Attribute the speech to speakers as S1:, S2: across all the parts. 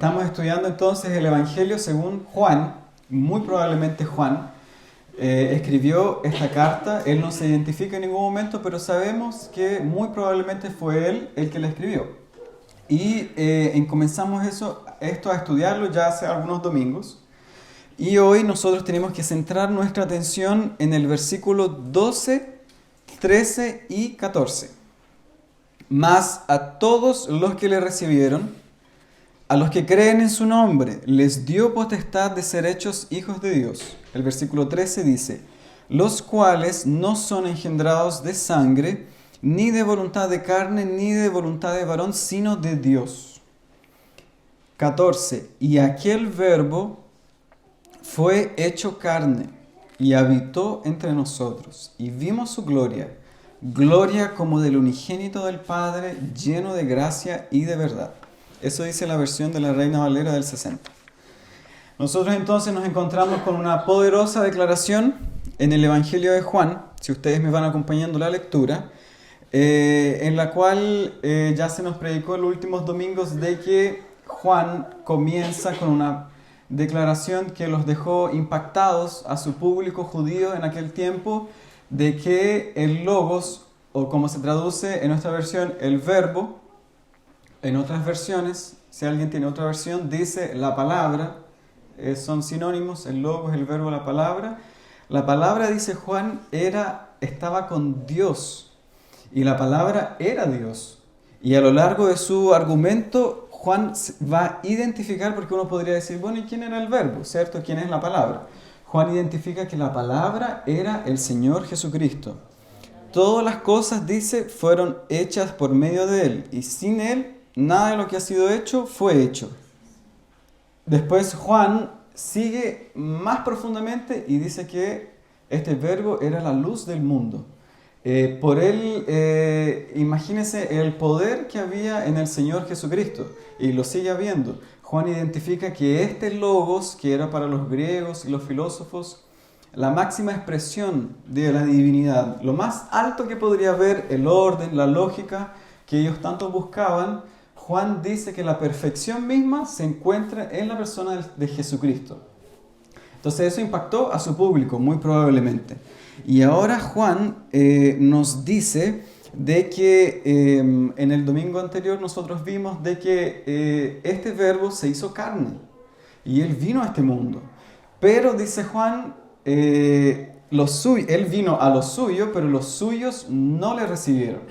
S1: Estamos estudiando entonces el Evangelio según Juan. Muy probablemente Juan escribió esta carta. Él no se identifica en ningún momento, pero sabemos que muy probablemente fue él el que la escribió. Y comenzamos esto a estudiarlo ya hace algunos domingos. Y hoy nosotros tenemos que centrar nuestra atención en el versículo 12, 13 y 14. Mas a todos los que le recibieron, a los que creen en su nombre, les dio potestad de ser hechos hijos de Dios. El versículo 13 dice: los cuales no son engendrados de sangre, ni de voluntad de carne, ni de voluntad de varón, sino de Dios. 14. Y aquel Verbo fue hecho carne, y habitó entre nosotros, y vimos su gloria, gloria como del unigénito del Padre, lleno de gracia y de verdad. Eso dice la versión de la Reina Valera del 60. Nosotros entonces nos encontramos con una poderosa declaración en el Evangelio de Juan, si ustedes me van acompañando la lectura, en la cual ya se nos predicó en los últimos domingos de que Juan comienza con una declaración que los dejó impactados a su público judío en aquel tiempo, de que el logos, o como se traduce en nuestra versión, el verbo, en otras versiones, si alguien tiene otra versión, dice la palabra, son sinónimos, el logos, el verbo, la palabra. La palabra, dice Juan, estaba con Dios, y la palabra era Dios. Y a lo largo de su argumento, Juan va a identificar, porque uno podría decir, bueno, ¿y quién era el verbo? ¿Cierto? ¿Quién es la palabra? Juan identifica que la palabra era el Señor Jesucristo. Todas las cosas, dice, fueron hechas por medio de Él, y sin Él, nada de lo que ha sido hecho fue hecho. Después Juan sigue más profundamente y dice que este verbo era la luz del mundo. Por él, imagínense el poder que había en el Señor Jesucristo, y lo sigue habiendo. Juan identifica que este logos, que era para los griegos y los filósofos la máxima expresión de la divinidad, lo más alto que podría haber, el orden, la lógica que ellos tanto buscaban, Juan dice que la perfección misma se encuentra en la persona de Jesucristo. Entonces eso impactó a su público, muy probablemente. Y ahora Juan nos dice de que en el domingo anterior nosotros vimos de que este verbo se hizo carne y Él vino a este mundo. Pero dice Juan, Él vino a los suyos, pero los suyos no le recibieron.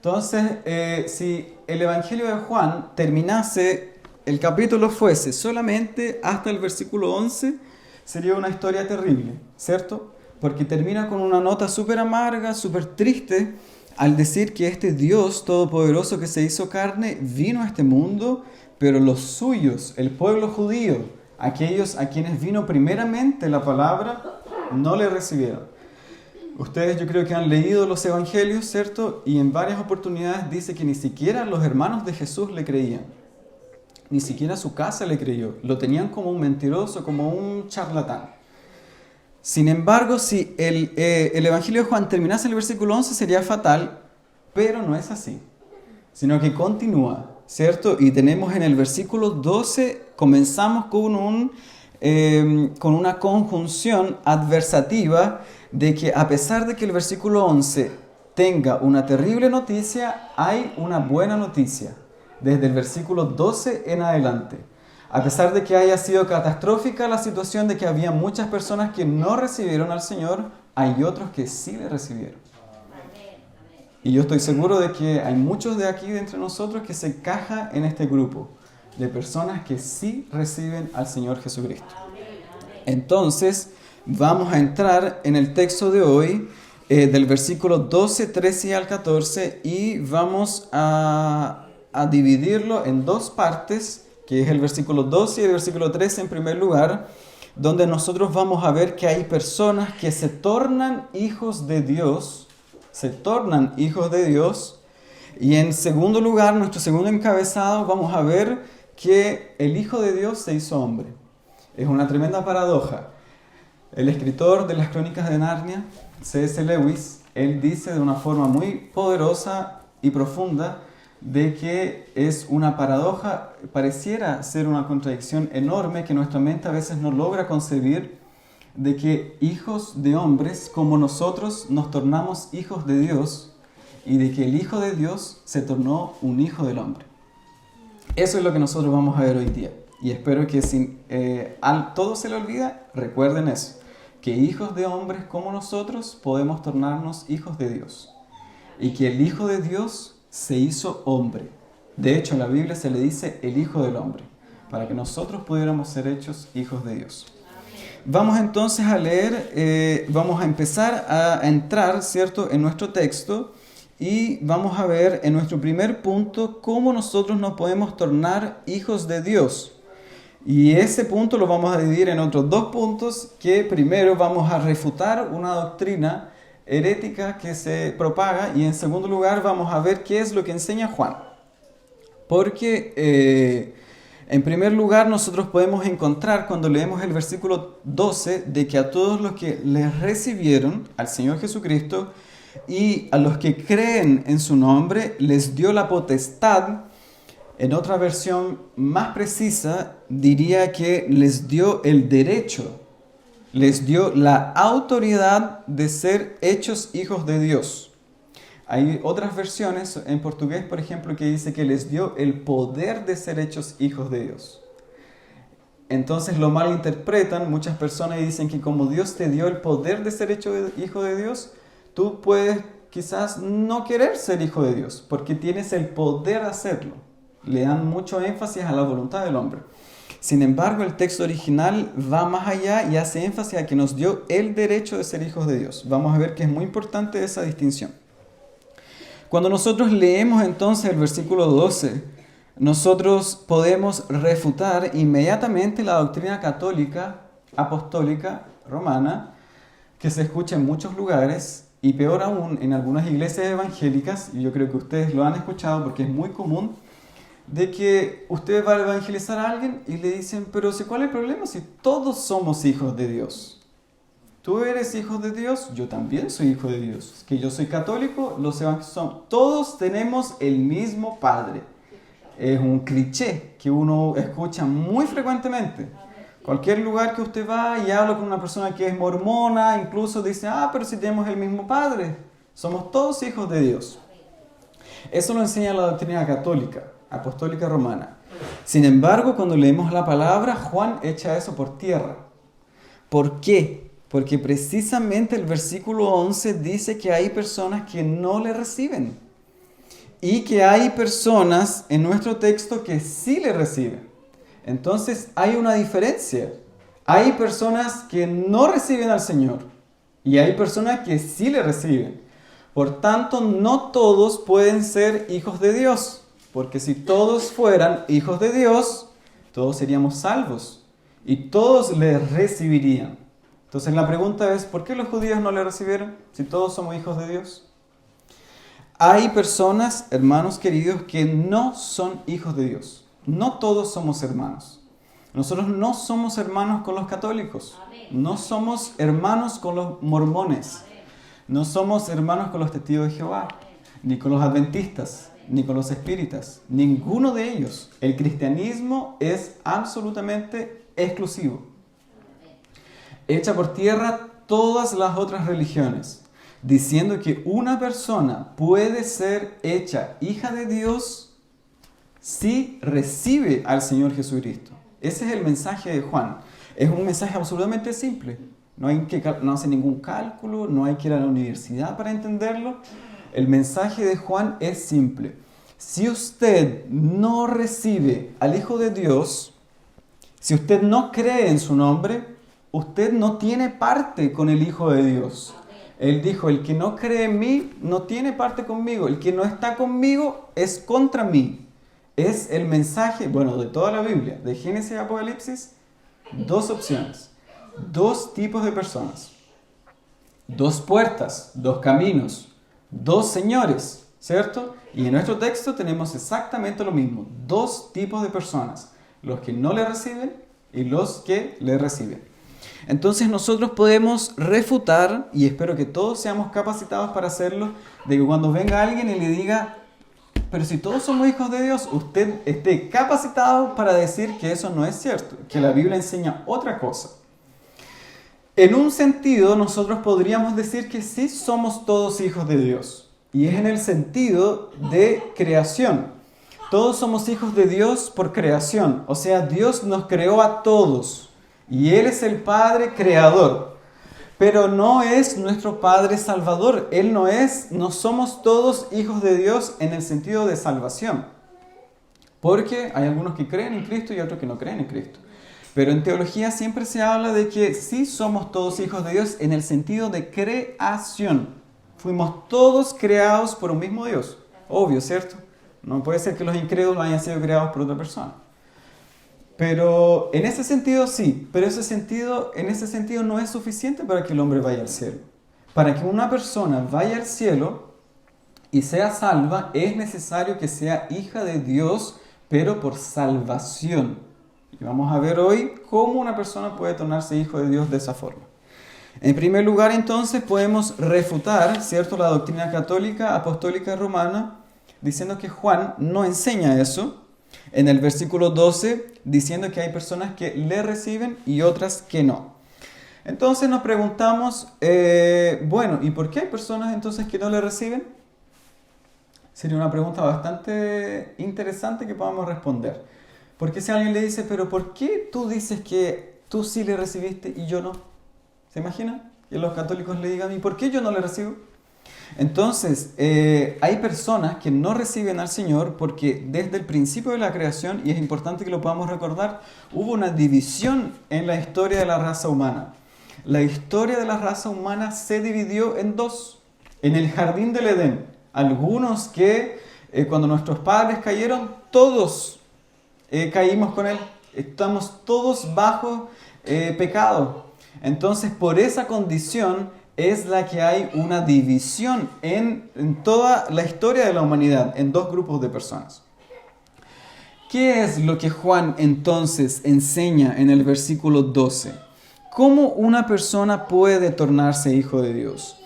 S1: Entonces, si el Evangelio de Juan terminase, el capítulo fuese solamente hasta el versículo 11, sería una historia terrible, ¿cierto? Porque termina con una nota súper amarga, súper triste, al decir que este Dios todopoderoso que se hizo carne vino a este mundo, pero los suyos, el pueblo judío, aquellos a quienes vino primeramente la palabra, no le recibieron. Ustedes yo creo que han leído los evangelios, ¿cierto? Y en varias oportunidades dice que ni siquiera los hermanos de Jesús le creían. Ni siquiera su casa le creyó. Lo tenían como un mentiroso, como un charlatán. Sin embargo, si el evangelio de Juan terminase en el versículo 11 sería fatal, pero no es así. Sino que continúa, ¿cierto? Y tenemos en el versículo 12, comenzamos con una conjunción adversativa de que a pesar de que el versículo 11 tenga una terrible noticia, hay una buena noticia desde el versículo 12 en adelante. A pesar de que haya sido catastrófica la situación de que había muchas personas que no recibieron al Señor, hay otros que sí le recibieron. Y yo estoy seguro de que hay muchos de aquí de entre nosotros que se encajan en este grupo de personas que sí reciben al Señor Jesucristo. Entonces, vamos a entrar en el texto de hoy, del versículo 12, 13 y al 14, y vamos a dividirlo en dos partes, que es el versículo 12 y el versículo 13 en primer lugar, donde nosotros vamos a ver que hay personas que se tornan hijos de Dios, y en segundo lugar, nuestro segundo encabezado, vamos a ver que el Hijo de Dios se hizo hombre. Es una tremenda paradoja. El escritor de las Crónicas de Narnia, C.S. Lewis, él dice de una forma muy poderosa y profunda de que es una paradoja, pareciera ser una contradicción enorme que nuestra mente a veces no logra concebir, de que hijos de hombres como nosotros nos tornamos hijos de Dios y de que el Hijo de Dios se tornó un hijo del hombre. Eso es lo que nosotros vamos a ver hoy día. Y espero que si todo se le olvida, recuerden eso. Que hijos de hombres como nosotros podemos tornarnos hijos de Dios. Y que el Hijo de Dios se hizo hombre. De hecho, en la Biblia se le dice el Hijo del Hombre. Para que nosotros pudiéramos ser hechos hijos de Dios. Vamos entonces a leer, vamos a empezar a entrar, ¿cierto?, en nuestro texto. Y vamos a ver en nuestro primer punto cómo nosotros nos podemos tornar hijos de Dios. Y ese punto lo vamos a dividir en otros dos puntos, que primero vamos a refutar una doctrina herética que se propaga y en segundo lugar vamos a ver qué es lo que enseña Juan. Porque en primer lugar nosotros podemos encontrar cuando leemos el versículo 12 de que a todos los que les recibieron al Señor Jesucristo y a los que creen en su nombre les dio la potestad. En otra versión más precisa diría que les dio el derecho, les dio la autoridad de ser hechos hijos de Dios. Hay otras versiones en portugués, por ejemplo, que dice que les dio el poder de ser hechos hijos de Dios. Entonces lo malinterpretan muchas personas y dicen que como Dios te dio el poder de ser hecho hijo de Dios, tú puedes quizás no querer ser hijo de Dios, porque tienes el poder de hacerlo. Le dan mucho énfasis a la voluntad del hombre. Sin embargo, el texto original va más allá y hace énfasis a que nos dio el derecho de ser hijos de Dios. Vamos a ver que es muy importante esa distinción. Cuando nosotros leemos entonces el versículo 12, nosotros podemos refutar inmediatamente la doctrina católica, apostólica, romana, que se escucha en muchos lugares y peor aún en algunas iglesias evangélicas, y yo creo que ustedes lo han escuchado porque es muy común, de que usted va a evangelizar a alguien y le dicen, pero ¿cuál es el problema? Si todos somos hijos de Dios. Tú eres hijo de Dios, yo también soy hijo de Dios. Que yo soy católico, los evangélicos son. Todos tenemos el mismo Padre. Es un cliché que uno escucha muy frecuentemente. Cualquier lugar que usted va y habla con una persona que es mormona, incluso dice, pero si tenemos el mismo Padre, somos todos hijos de Dios. Eso lo enseña la doctrina católica, apostólica romana. Sin embargo, cuando leemos la palabra, Juan echa eso por tierra. ¿Por qué? Porque precisamente el versículo 11 dice que hay personas que no le reciben. Y que hay personas en nuestro texto que sí le reciben. Entonces hay una diferencia. Hay personas que no reciben al Señor. Y hay personas que sí le reciben. Por tanto, no todos pueden ser hijos de Dios. Porque si todos fueran hijos de Dios, todos seríamos salvos. Y todos le recibirían. Entonces la pregunta es, ¿por qué los judíos no le recibieron si todos somos hijos de Dios? Hay personas, hermanos queridos, que no son hijos de Dios. No todos somos hermanos. Nosotros no somos hermanos con los católicos. No somos hermanos con los mormones. No somos hermanos con los testigos de Jehová, ni con los adventistas, ni con los espíritas. Ninguno de ellos. El cristianismo es absolutamente exclusivo. Echa por tierra todas las otras religiones, diciendo que una persona puede ser hecha hija de Dios si recibe al Señor Jesucristo. Ese es el mensaje de Juan. Es un mensaje absolutamente simple. No hace ningún cálculo, no hay que ir a la universidad para entenderlo. El mensaje de Juan es simple. Si usted no recibe al Hijo de Dios, si usted no cree en su nombre, usted no tiene parte con el Hijo de Dios. Él dijo, el que no cree en mí no tiene parte conmigo. El que no está conmigo es contra mí. Es el mensaje, de toda la Biblia, de Génesis y Apocalipsis, dos opciones, dos tipos de personas, dos puertas, dos caminos, dos señores, ¿cierto? Y en nuestro texto tenemos exactamente lo mismo, dos tipos de personas, los que no le reciben y los que le reciben. Entonces nosotros podemos refutar, y espero que todos seamos capacitados para hacerlo, de que cuando venga alguien y le diga, pero si todos somos hijos de Dios, usted esté capacitado para decir que eso no es cierto, que la Biblia enseña otra cosa. En un sentido, nosotros podríamos decir que sí somos todos hijos de Dios. Y es en el sentido de creación. Todos somos hijos de Dios por creación. O sea, Dios nos creó a todos. Y Él es el Padre creador. Pero no es nuestro Padre salvador. Él no somos todos hijos de Dios en el sentido de salvación. Porque hay algunos que creen en Cristo y otros que no creen en Cristo. Pero en teología siempre se habla de que sí somos todos hijos de Dios en el sentido de creación. Fuimos todos creados por un mismo Dios. Obvio, ¿cierto? No puede ser que los incrédulos hayan sido creados por otra persona. Pero en ese sentido sí, pero en ese sentido no es suficiente para que el hombre vaya al cielo. Para que una persona vaya al cielo y sea salva, es necesario que sea hija de Dios, pero por salvación. Y vamos a ver hoy cómo una persona puede tornarse hijo de Dios de esa forma. En primer lugar, entonces, podemos refutar, ¿cierto?, la doctrina católica, apostólica romana, diciendo que Juan no enseña eso. En el versículo 12, diciendo que hay personas que le reciben y otras que no. Entonces nos preguntamos, bueno, ¿y por qué hay personas entonces que no le reciben? Sería una pregunta bastante interesante que podamos responder. Porque si alguien le dice, pero ¿por qué tú dices que tú sí le recibiste y yo no? ¿Se imaginan? Que los católicos le digan, ¿y por qué yo no le recibo? Entonces, hay personas que no reciben al Señor porque desde el principio de la creación, y es importante que lo podamos recordar, hubo una división en la historia de la raza humana. La historia de la raza humana se dividió en dos. En el jardín del Edén, algunos que cuando nuestros padres cayeron, todos caímos con él. Estamos todos bajo pecado. Entonces, por esa condición es la que hay una división en toda la historia de la humanidad, en dos grupos de personas. ¿Qué es lo que Juan entonces enseña en el versículo 12? ¿Cómo una persona puede tornarse hijo de Dios?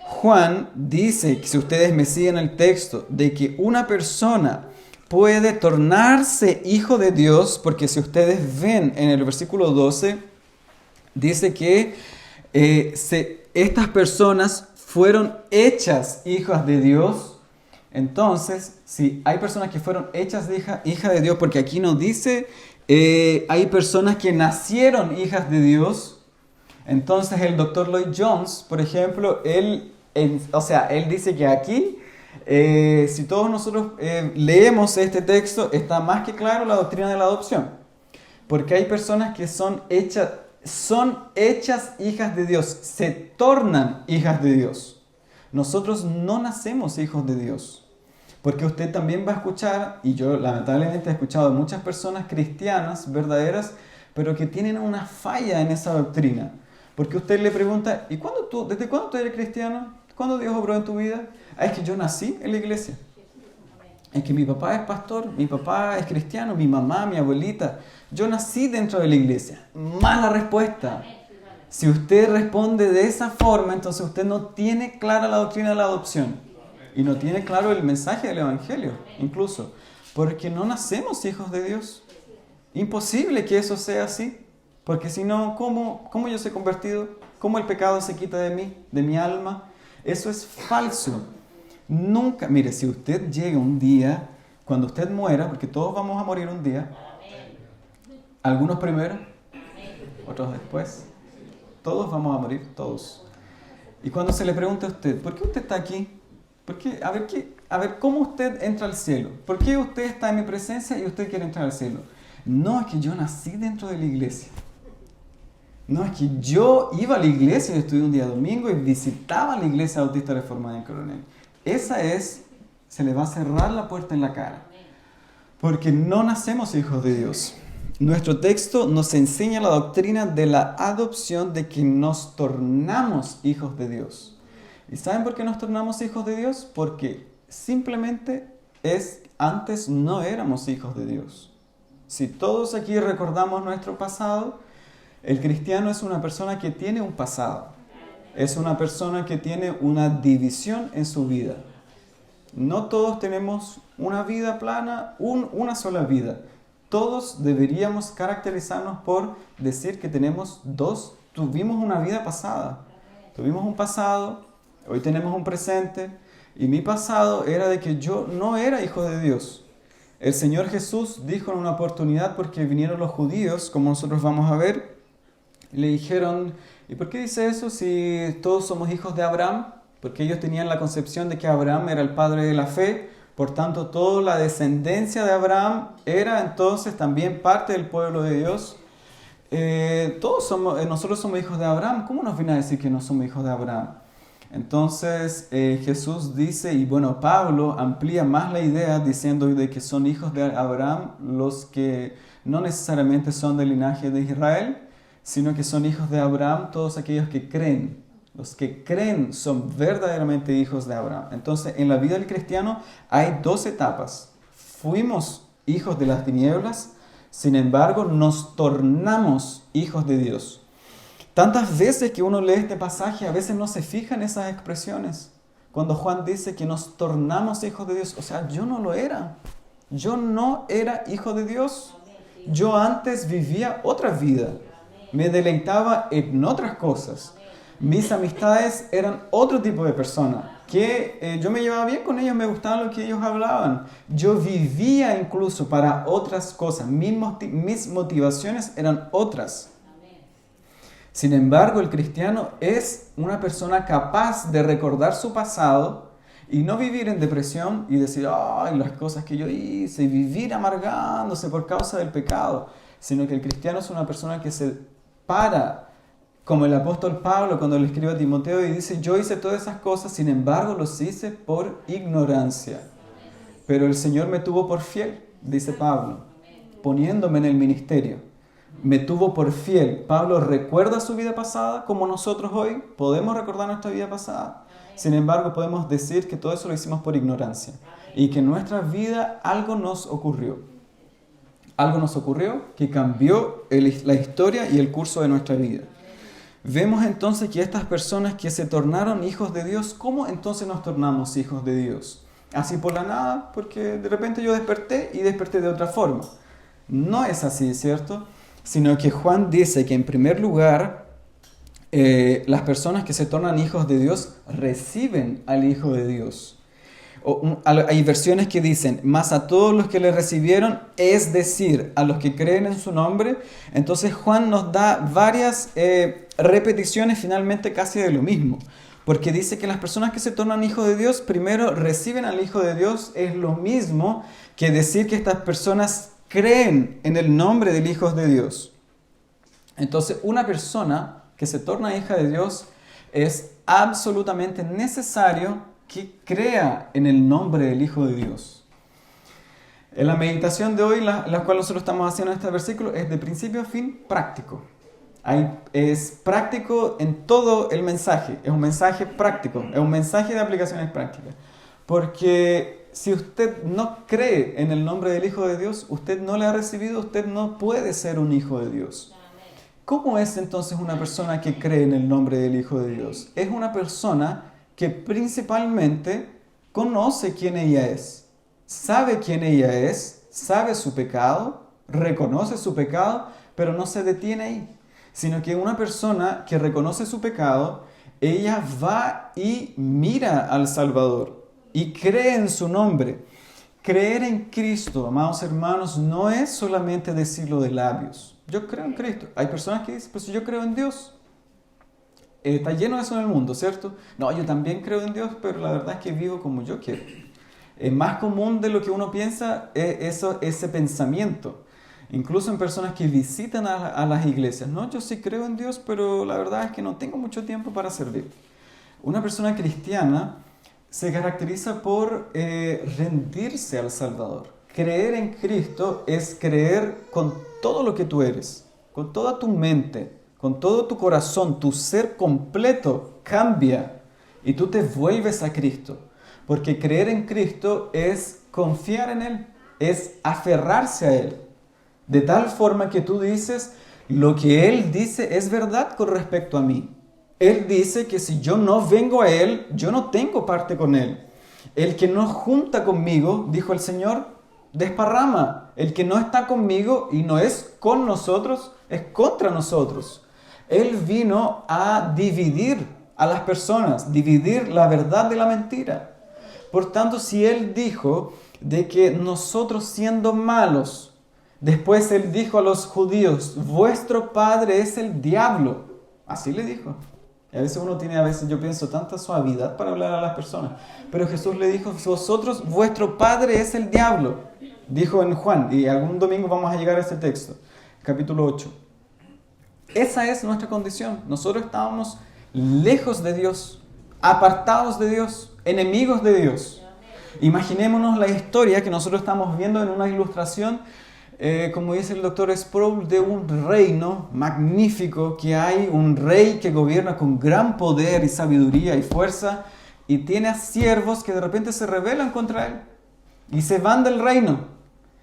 S1: Juan dice, que si ustedes me siguen el texto, de que una persona puede tornarse hijo de Dios, porque si ustedes ven en el versículo 12, dice que estas personas fueron hechas hijas de Dios. Entonces, si hay personas que fueron hechas hija de Dios, porque aquí nos dice, hay personas que nacieron hijas de Dios. Entonces, el Dr. Lloyd Jones, por ejemplo, él dice que aquí, si todos nosotros leemos este texto, está más que claro la doctrina de la adopción. Porque hay personas que son hechas hijas de Dios, se tornan hijas de Dios. Nosotros no nacemos hijos de Dios. Porque usted también va a escuchar, y yo lamentablemente he escuchado a muchas personas cristianas verdaderas, pero que tienen una falla en esa doctrina. Porque usted le pregunta, ¿y desde cuándo tú eres cristiano? ¿Cuándo Dios obró en tu vida? Es que yo nací en la iglesia. Es que mi papá es pastor, mi papá es cristiano, mi mamá, mi abuelita. Yo nací dentro de la iglesia. Mala respuesta. Si usted responde de esa forma, entonces usted no tiene clara la doctrina de la adopción. Y no tiene claro el mensaje del Evangelio, incluso. Porque no nacemos hijos de Dios. Imposible que eso sea así. Porque si no, ¿cómo yo soy convertido? ¿Cómo el pecado se quita de mí, de mi alma? Eso es falso. Nunca, mire, si usted llega un día, cuando usted muera, porque todos vamos a morir un día, algunos primero, otros después, todos vamos a morir, todos. Y cuando se le pregunta a usted, ¿por qué usted está aquí? ¿Por qué? A ver, ¿cómo usted entra al cielo? ¿Por qué usted está en mi presencia y usted quiere entrar al cielo? No, es que yo nací dentro de la iglesia. No, es que yo iba a la iglesia, yo estudié un día domingo y visitaba la iglesia bautista reformada en Coronel. Se le va a cerrar la puerta en la cara. Porque no nacemos hijos de Dios. Nuestro texto nos enseña la doctrina de la adopción, de que nos tornamos hijos de Dios. ¿Y saben por qué nos tornamos hijos de Dios? Porque simplemente antes no éramos hijos de Dios. Si todos aquí recordamos nuestro pasado, el cristiano es una persona que tiene un pasado. Es una persona que tiene una división en su vida. No todos tenemos una vida plana, una sola vida. Todos deberíamos caracterizarnos por decir que tuvimos una vida pasada. Tuvimos un pasado, hoy tenemos un presente, y mi pasado era de que yo no era hijo de Dios. El Señor Jesús dijo en una oportunidad, porque vinieron los judíos, como nosotros vamos a ver, y le dijeron, ¿y por qué dice eso si todos somos hijos de Abraham? Porque ellos tenían la concepción de que Abraham era el padre de la fe, por tanto toda la descendencia de Abraham era entonces también parte del pueblo de Dios. Nosotros somos hijos de Abraham. ¿Cómo nos viene a decir que no somos hijos de Abraham? Entonces Jesús dice, y bueno, Pablo amplía más la idea diciendo de que son hijos de Abraham los que no necesariamente son del linaje de Israel, sino que son hijos de Abraham todos aquellos que creen. Los que creen son verdaderamente hijos de Abraham. Entonces, en la vida del cristiano hay dos etapas. Fuimos hijos de las tinieblas, sin embargo, nos tornamos hijos de Dios. Tantas veces que uno lee este pasaje, a veces no se fija en esas expresiones. Cuando Juan dice que nos tornamos hijos de Dios, o sea, yo no lo era. Yo no era hijo de Dios. Yo antes vivía otra vida. Me deleitaba en otras cosas. Mis amistades eran otro tipo de personas, que yo me llevaba bien con ellos, me gustaba lo que ellos hablaban. Yo vivía incluso para otras cosas, mis motivaciones eran otras. Sin embargo, el cristiano es una persona capaz de recordar su pasado y no vivir en depresión y decir, ay, las cosas que yo hice, y vivir amargándose por causa del pecado, sino que el cristiano es una persona que se para, como el apóstol Pablo cuando le escribe a Timoteo y dice, yo hice todas esas cosas, sin embargo los hice por ignorancia. Pero el Señor me tuvo por fiel, dice Pablo, poniéndome en el ministerio. Me tuvo por fiel. Pablo recuerda su vida pasada como nosotros hoy podemos recordar nuestra vida pasada. Sin embargo, podemos decir que todo eso lo hicimos por ignorancia y que en nuestra vida algo nos ocurrió. Algo nos ocurrió que cambió la historia y el curso de nuestra vida. Vemos entonces que estas personas que se tornaron hijos de Dios, ¿cómo entonces nos tornamos hijos de Dios? Así por la nada, porque de repente yo desperté y desperté de otra forma. No es así, ¿cierto? Sino que Juan dice que en primer lugar, las personas que se tornan hijos de Dios reciben al Hijo de Dios. Hay versiones que dicen, más a todos los que le recibieron, es decir, a los que creen en su nombre. Entonces Juan nos da varias repeticiones finalmente casi de lo mismo. Porque dice que las personas que se tornan hijos de Dios, primero reciben al Hijo de Dios, es lo mismo que decir que estas personas creen en el nombre del Hijo de Dios. Entonces una persona que se torna hija de Dios es absolutamente necesario que crea en el nombre del Hijo de Dios. En la meditación de hoy, la cual nosotros estamos haciendo en este versículo, es de principio a fin práctico. Es práctico en todo el mensaje, es un mensaje práctico, es un mensaje de aplicaciones prácticas. Porque si usted no cree en el nombre del Hijo de Dios, usted no le ha recibido, usted no puede ser un hijo de Dios. ¿Cómo es entonces una persona que cree en el nombre del Hijo de Dios? Es una persona que principalmente conoce quién ella es, sabe quién ella es, sabe su pecado, reconoce su pecado, pero no se detiene ahí, sino que una persona que reconoce su pecado, ella va y mira al Salvador y cree en su nombre. Creer en Cristo, amados hermanos, no es solamente decirlo de labios. Yo creo en Cristo. Hay personas que dicen, pues yo creo en Dios. Está lleno de eso en el mundo, ¿cierto? No, yo también creo en Dios, pero la verdad es que vivo como yo quiero. Es más común de lo que uno piensa ese pensamiento. Incluso en personas que visitan a las iglesias. No, yo sí creo en Dios, pero la verdad es que no tengo mucho tiempo para servir. Una persona cristiana se caracteriza por rendirse al Salvador. Creer en Cristo es creer con todo lo que tú eres, con toda tu mente, con todo tu corazón, tu ser completo cambia y tú te vuelves a Cristo. Porque creer en Cristo es confiar en Él, es aferrarse a Él. De tal forma que tú dices, lo que Él dice es verdad con respecto a mí. Él dice que si yo no vengo a Él, yo no tengo parte con Él. El que no junta conmigo, dijo el Señor, desparrama. El que no está conmigo y no es con nosotros, es contra nosotros. Él vino a dividir a las personas, dividir la verdad de la mentira. Por tanto, si Él dijo de que nosotros siendo malos, después Él dijo a los judíos, vuestro padre es el diablo. Así le dijo. Y a veces yo pienso, tanta suavidad para hablar a las personas. Pero Jesús le dijo, vosotros, vuestro padre es el diablo. Dijo en Juan, y algún domingo vamos a llegar a ese texto, capítulo 8. Esa es nuestra condición. Nosotros estábamos lejos de Dios, apartados de Dios, enemigos de Dios. Imaginémonos la historia que nosotros estamos viendo en una ilustración, como dice el doctor Sproul, de un reino magnífico, que hay un rey que gobierna con gran poder y sabiduría y fuerza, y tiene a siervos que de repente se rebelan contra él y se van del reino.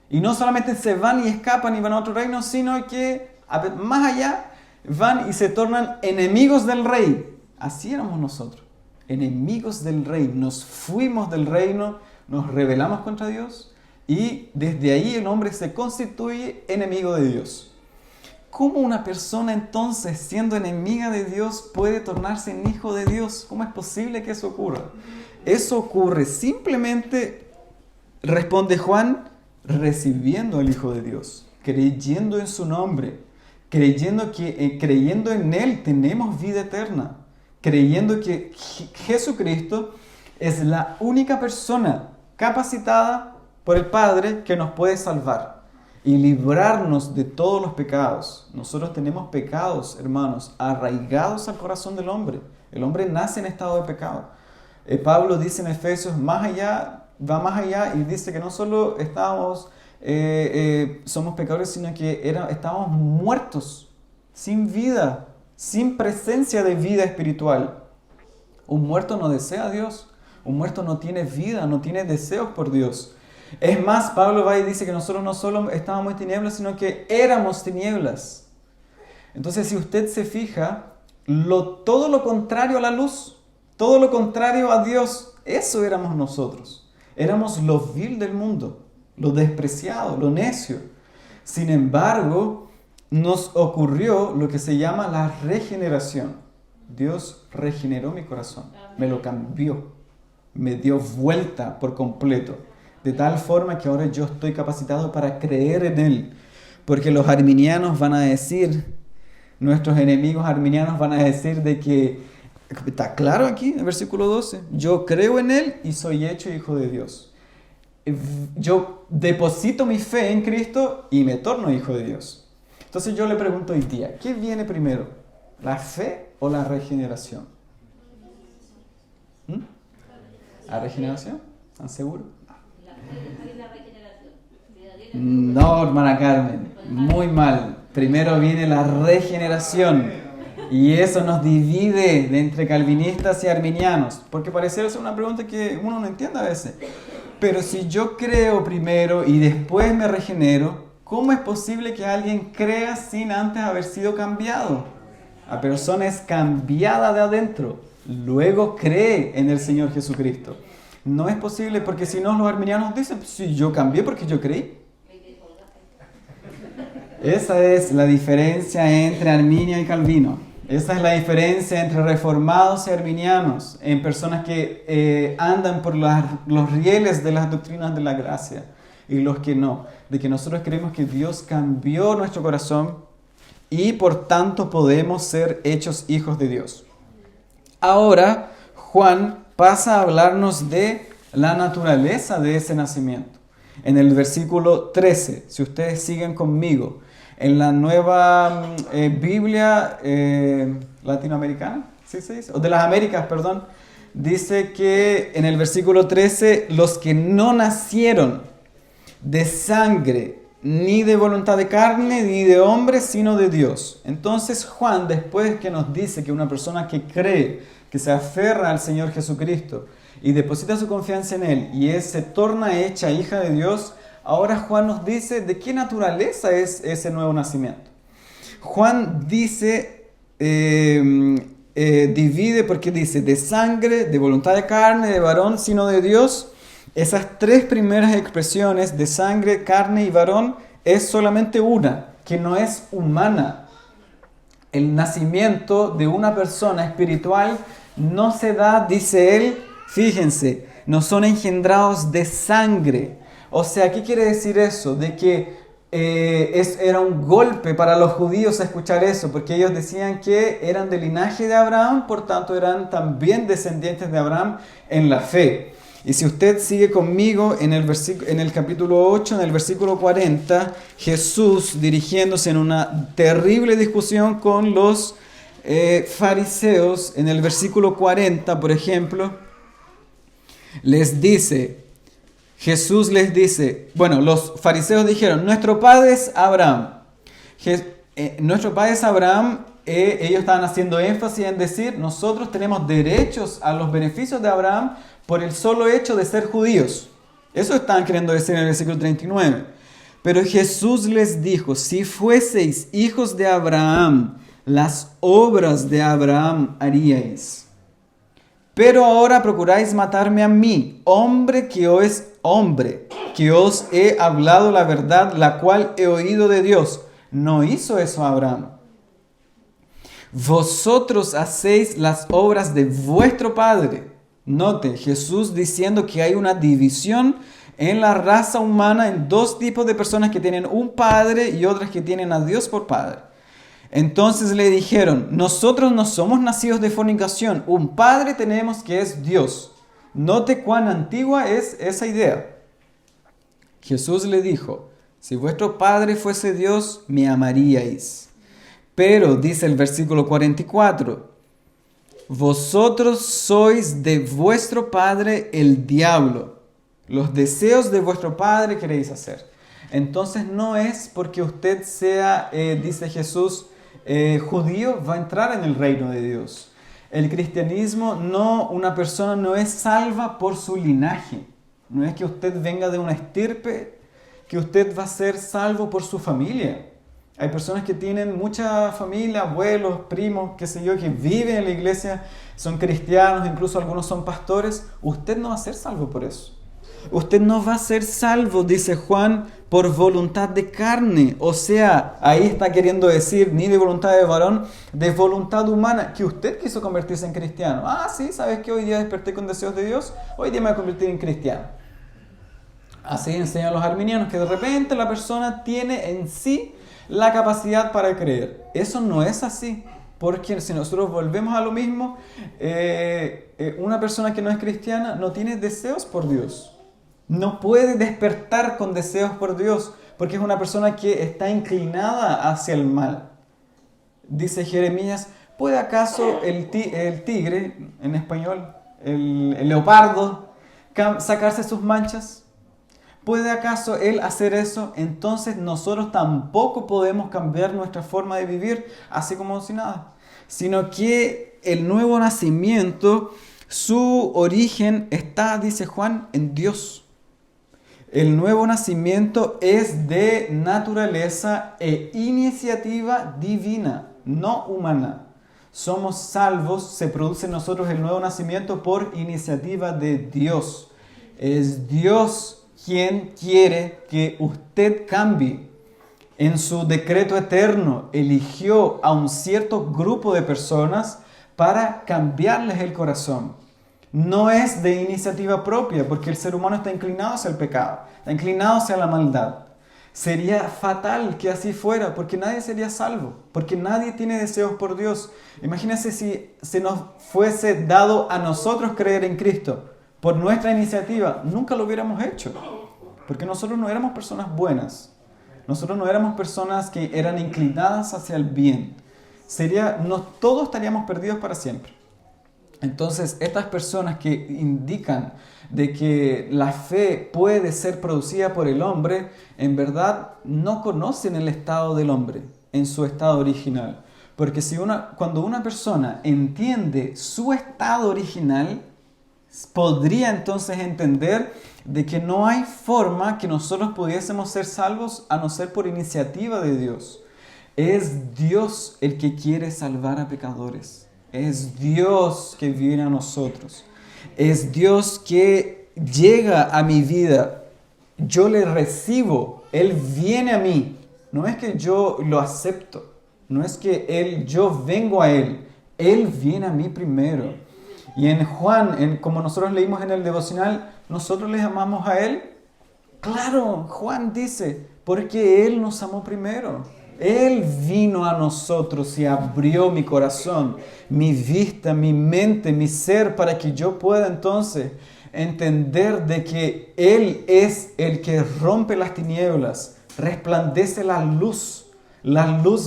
S1: Y no solamente se van y escapan y van a otro reino, sino que más allá van y se tornan enemigos del rey. Así éramos nosotros, enemigos del rey. Nos fuimos del reino, nos rebelamos contra Dios y desde ahí el hombre se constituye enemigo de Dios. ¿Cómo una persona entonces, siendo enemiga de Dios, puede tornarse en hijo de Dios? ¿Cómo es posible que eso ocurra? Eso ocurre simplemente, responde Juan, recibiendo al Hijo de Dios, creyendo en su nombre, creyendo en Él tenemos vida eterna, creyendo que Jesucristo es la única persona capacitada por el Padre que nos puede salvar y librarnos de todos los pecados. Nosotros tenemos pecados, hermanos, arraigados al corazón del hombre. El hombre nace en estado de pecado. Pablo dice en Efesios, va más allá y dice que no solo somos pecadores, sino que estábamos muertos, sin vida, sin presencia de vida espiritual. Un muerto no desea a Dios, un muerto no tiene vida, no tiene deseos por Dios. Es más, Pablo va y dice que nosotros no solo estábamos en tinieblas, sino que éramos tinieblas. Entonces, si usted se fija, todo lo contrario a la luz, todo lo contrario a Dios, eso éramos nosotros. Éramos lo vil del mundo, lo despreciado, lo necio. Sin embargo, nos ocurrió lo que se llama la regeneración. Dios regeneró mi corazón, me lo cambió, me dio vuelta por completo. De tal forma que ahora yo estoy capacitado para creer en Él. Porque los arminianos van a decir, nuestros enemigos arminianos van a decir de que, está claro aquí en el versículo 12, yo creo en Él y soy hecho hijo de Dios. Yo deposito mi fe en Cristo y me torno hijo de Dios. Entonces yo le pregunto hoy día, ¿qué viene primero? ¿La fe o la regeneración? ¿La regeneración? ¿Están seguros? No, hermana Carmen, muy mal. Primero viene la regeneración. Y eso nos divide de entre calvinistas y arminianos. Porque pareciera ser una pregunta que uno no entiende a veces. Pero si yo creo primero y después me regenero, ¿cómo es posible que alguien crea sin antes haber sido cambiado? La persona es cambiada de adentro. Luego cree en el Señor Jesucristo. No es posible porque si no los arminianos dicen, si yo cambié porque yo creí. Esa es la diferencia entre Arminio y Calvino. Esa es la diferencia entre reformados y arminianos, en personas que andan por los rieles de las doctrinas de la gracia y los que no. De que nosotros creemos que Dios cambió nuestro corazón y por tanto podemos ser hechos hijos de Dios. Ahora Juan pasa a hablarnos de la naturaleza de ese nacimiento. En el versículo 13, si ustedes siguen conmigo, en la nueva Biblia latinoamericana, ¿sí se dice? O de las Américas, perdón, dice que en el versículo 13, los que no nacieron de sangre, ni de voluntad de carne, ni de hombre, sino de Dios. Entonces Juan, después que nos dice que una persona que cree, que se aferra al Señor Jesucristo y deposita su confianza en Él y se torna hecha hija de Dios, ahora Juan nos dice de qué naturaleza es ese nuevo nacimiento. Juan dice divide porque dice de sangre, de voluntad de carne, de varón, sino de Dios. Esas tres primeras expresiones de sangre, carne y varón es solamente una, que no es humana. El nacimiento de una persona espiritual no se da, dice él, fíjense, no son engendrados de sangre. O sea, ¿qué quiere decir eso? De que era un golpe para los judíos escuchar eso, porque ellos decían que eran del linaje de Abraham, por tanto eran también descendientes de Abraham en la fe. Y si usted sigue conmigo en el capítulo 8, en el versículo 40, Jesús dirigiéndose en una terrible discusión con los fariseos, en el versículo 40, por ejemplo, Jesús les dice, bueno, los fariseos dijeron, nuestro padre es Abraham. Nuestro padre es Abraham. Ellos estaban haciendo énfasis en decir, nosotros tenemos derechos a los beneficios de Abraham por el solo hecho de ser judíos. Eso estaban queriendo decir en el versículo 39. Pero Jesús les dijo, si fueseis hijos de Abraham, las obras de Abraham haríais. Pero ahora procuráis matarme a mí, hombre, que os he hablado la verdad, la cual he oído de Dios. No hizo eso Abraham. Vosotros hacéis las obras de vuestro padre. Note, Jesús diciendo que hay una división en la raza humana, en dos tipos de personas que tienen un padre y otras que tienen a Dios por padre. Entonces le dijeron, nosotros no somos nacidos de fornicación, un padre tenemos que es Dios. Note cuán antigua es esa idea. Jesús le dijo, si vuestro padre fuese Dios, me amaríais. Pero, dice el versículo 44, vosotros sois de vuestro padre el diablo. Los deseos de vuestro padre queréis hacer. Entonces no es porque usted sea, dice Jesús, judío, va a entrar en el reino de Dios. El cristianismo, una persona no es salva por su linaje. No es que usted venga de una estirpe, que usted va a ser salvo por su familia. Hay personas que tienen mucha familia, abuelos, primos, qué sé yo, que viven en la iglesia, son cristianos, incluso algunos son pastores. Usted no va a ser salvo por eso. Usted no va a ser salvo, dice Juan, por voluntad de carne. O sea, ahí está queriendo decir, ni de voluntad de varón, de voluntad humana, que usted quiso convertirse en cristiano. Ah, sí, ¿sabes qué? Hoy día desperté con deseos de Dios, hoy día me voy a convertir en cristiano. Así enseñan los arminianos, que de repente la persona tiene en sí la capacidad para creer. Eso no es así, porque si nosotros volvemos a lo mismo, una persona que no es cristiana no tiene deseos por Dios. No puede despertar con deseos por Dios, porque es una persona que está inclinada hacia el mal. Dice Jeremías, ¿puede acaso el tigre, en español, el leopardo, sacarse sus manchas? ¿Puede acaso él hacer eso? Entonces nosotros tampoco podemos cambiar nuestra forma de vivir así como si nada. Sino que el nuevo nacimiento, su origen está, dice Juan, en Dios. El nuevo nacimiento es de naturaleza e iniciativa divina, no humana. Somos salvos, se produce en nosotros el nuevo nacimiento por iniciativa de Dios. Es Dios quien quiere que usted cambie. En su decreto eterno eligió a un cierto grupo de personas para cambiarles el corazón. No es de iniciativa propia, porque el ser humano está inclinado hacia el pecado, está inclinado hacia la maldad. Sería fatal que así fuera, porque nadie sería salvo, porque nadie tiene deseos por Dios. Imagínense si se nos fuese dado a nosotros creer en Cristo. Por nuestra iniciativa, nunca lo hubiéramos hecho, porque nosotros no éramos personas buenas, nosotros no éramos personas que eran inclinadas hacia el bien. Todos estaríamos perdidos para siempre. Entonces, estas personas que indican de que la fe puede ser producida por el hombre, en verdad no conocen el estado del hombre en su estado original. Porque cuando una persona entiende su estado original, podría entonces entender de que no hay forma que nosotros pudiésemos ser salvos a no ser por iniciativa de Dios. Es Dios el que quiere salvar a pecadores. Es Dios que viene a nosotros. Es Dios que llega a mi vida. Yo le recibo. Él viene a mí. No es que yo lo acepto. No es que yo vengo a Él. Él viene a mí primero. Y en Juan, como nosotros leímos en el devocional, nosotros le amamos a Él. Claro, Juan dice, porque Él nos amó primero. Él vino a nosotros y abrió mi corazón, mi vista, mi mente, mi ser, para que yo pueda entonces entender de que Él es el que rompe las tinieblas, resplandece la luz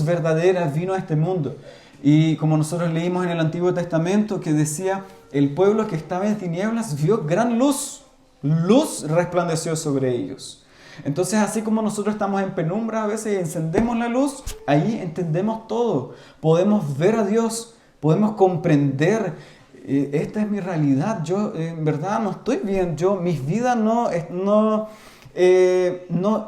S1: verdadera vino a este mundo. Y como nosotros leímos en el Antiguo Testamento que decía, el pueblo que estaba en tinieblas vio gran luz resplandeció sobre ellos. Entonces, así como nosotros estamos en penumbra a veces y encendemos la luz, ahí entendemos todo. Podemos ver a Dios, podemos comprender, esta es mi realidad. Yo en verdad no estoy bien, mi vida no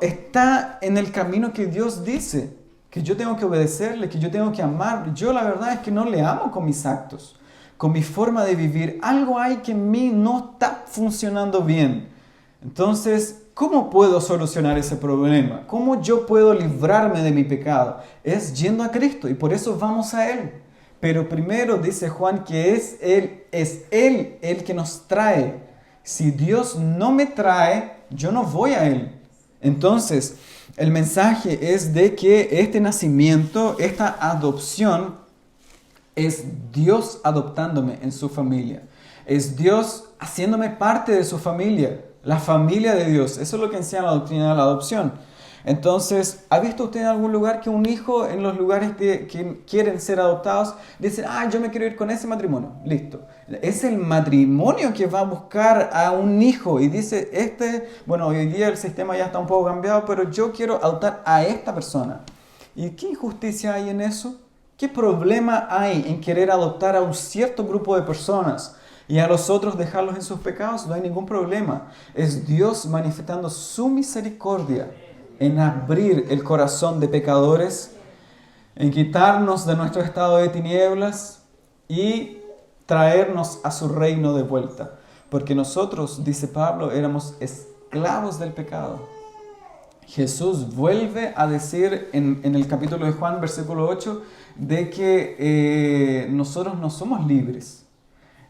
S1: está en el camino que Dios dice, que yo tengo que obedecerle, que yo tengo que amar. Yo la verdad es que no le amo con mis actos, con mi forma de vivir. Algo hay que en mí no está funcionando bien. Entonces, ¿cómo puedo solucionar ese problema? ¿Cómo yo puedo librarme de mi pecado? Es yendo a Cristo y por eso vamos a Él. Pero primero dice Juan que es Él el que nos trae. Si Dios no me trae, yo no voy a Él. Entonces, el mensaje es de que este nacimiento, esta adopción, es Dios adoptándome en su familia. Es Dios haciéndome parte de su familia, la familia de Dios. Eso es lo que enseña la doctrina de la adopción. Entonces, ¿ha visto usted en algún lugar que un hijo, en los lugares que quieren ser adoptados, dice, yo me quiero ir con ese matrimonio? Listo. Es el matrimonio que va a buscar a un hijo y dice, hoy día el sistema ya está un poco cambiado, pero yo quiero adoptar a esta persona. ¿Y qué injusticia hay en eso? ¿Qué problema hay en querer adoptar a un cierto grupo de personas y a los otros dejarlos en sus pecados? No hay ningún problema. Es Dios manifestando su misericordia en abrir el corazón de pecadores, en quitarnos de nuestro estado de tinieblas y traernos a su reino de vuelta. Porque nosotros, dice Pablo, éramos esclavos del pecado. Jesús vuelve a decir en el capítulo de Juan, versículo 8, de que nosotros no somos libres.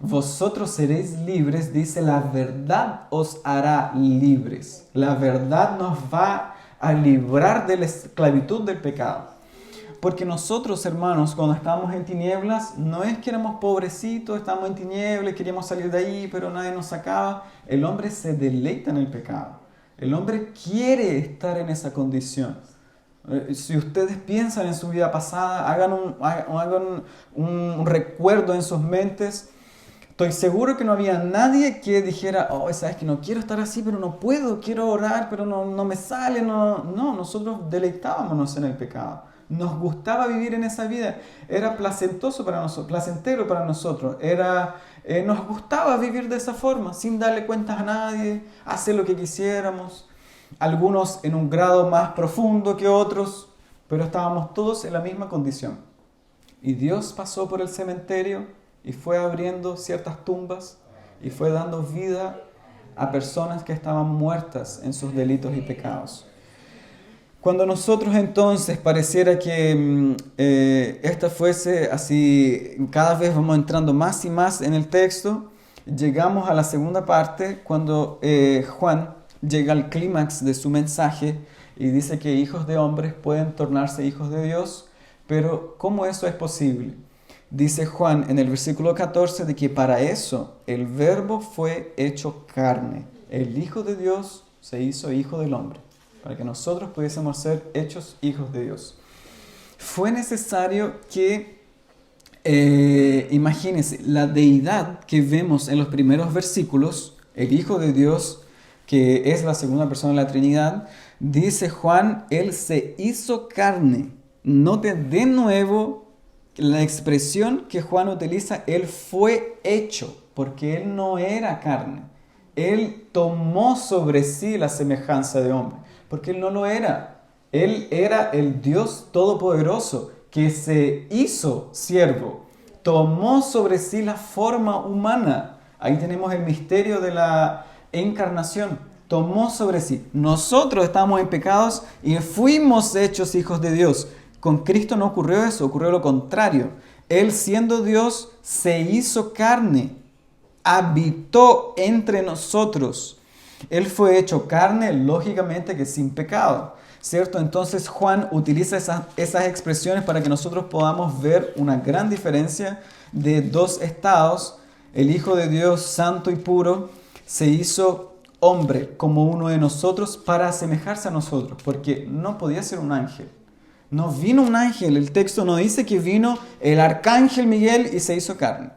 S1: Vosotros seréis libres, dice, la verdad os hará libres. La verdad nos va a librar de la esclavitud del pecado. Porque nosotros, hermanos, cuando estamos en tinieblas, no es que éramos pobrecitos, estamos en tinieblas, queríamos salir de ahí, pero nadie nos sacaba. El hombre se deleita en el pecado. El hombre quiere estar en esa condición. Si ustedes piensan en su vida pasada, hagan un recuerdo en sus mentes. Estoy seguro que no había nadie que dijera, sabes que no quiero estar así, pero no puedo, quiero orar, pero no me sale. No, nosotros deleitábamos en el pecado. Nos gustaba vivir en esa vida. Era placentero para nosotros. Nos gustaba vivir de esa forma, sin darle cuentas a nadie, hacer lo que quisiéramos. Algunos en un grado más profundo que otros, pero estábamos todos en la misma condición. Y Dios pasó por el cementerio y fue abriendo ciertas tumbas y fue dando vida a personas que estaban muertas en sus delitos y pecados. Cuando nosotros entonces pareciera que esta fuese así, cada vez vamos entrando más y más en el texto, llegamos a la segunda parte cuando Juan llega al clímax de su mensaje y dice que hijos de hombres pueden tornarse hijos de Dios, pero ¿cómo eso es posible? Dice Juan en el versículo 14 de que para eso el verbo fue hecho carne. El Hijo de Dios se hizo hijo del hombre, para que nosotros pudiésemos ser hechos hijos de Dios. Fue necesario que, imagínense, la deidad que vemos en los primeros versículos, el Hijo de Dios, que es la segunda persona de la Trinidad, dice Juan, Él se hizo carne. Note de nuevo la expresión que Juan utiliza, Él fue hecho, porque Él no era carne. Él tomó sobre sí la semejanza de hombre, porque Él no lo era. Él era el Dios Todopoderoso que se hizo siervo, tomó sobre sí la forma humana. Ahí tenemos el misterio de la encarnación. Tomó sobre sí. Nosotros estábamos en pecados y fuimos hechos hijos de Dios. Con Cristo no ocurrió eso, ocurrió lo contrario. Él, siendo Dios, se hizo carne, habitó entre nosotros. Él fue hecho carne, lógicamente que sin pecado, ¿cierto? Entonces Juan utiliza esas expresiones para que nosotros podamos ver una gran diferencia de dos estados. El Hijo de Dios, santo y puro, se hizo hombre como uno de nosotros para asemejarse a nosotros, porque no podía ser un ángel. No vino un ángel, el texto no dice que vino el arcángel Miguel y se hizo carne.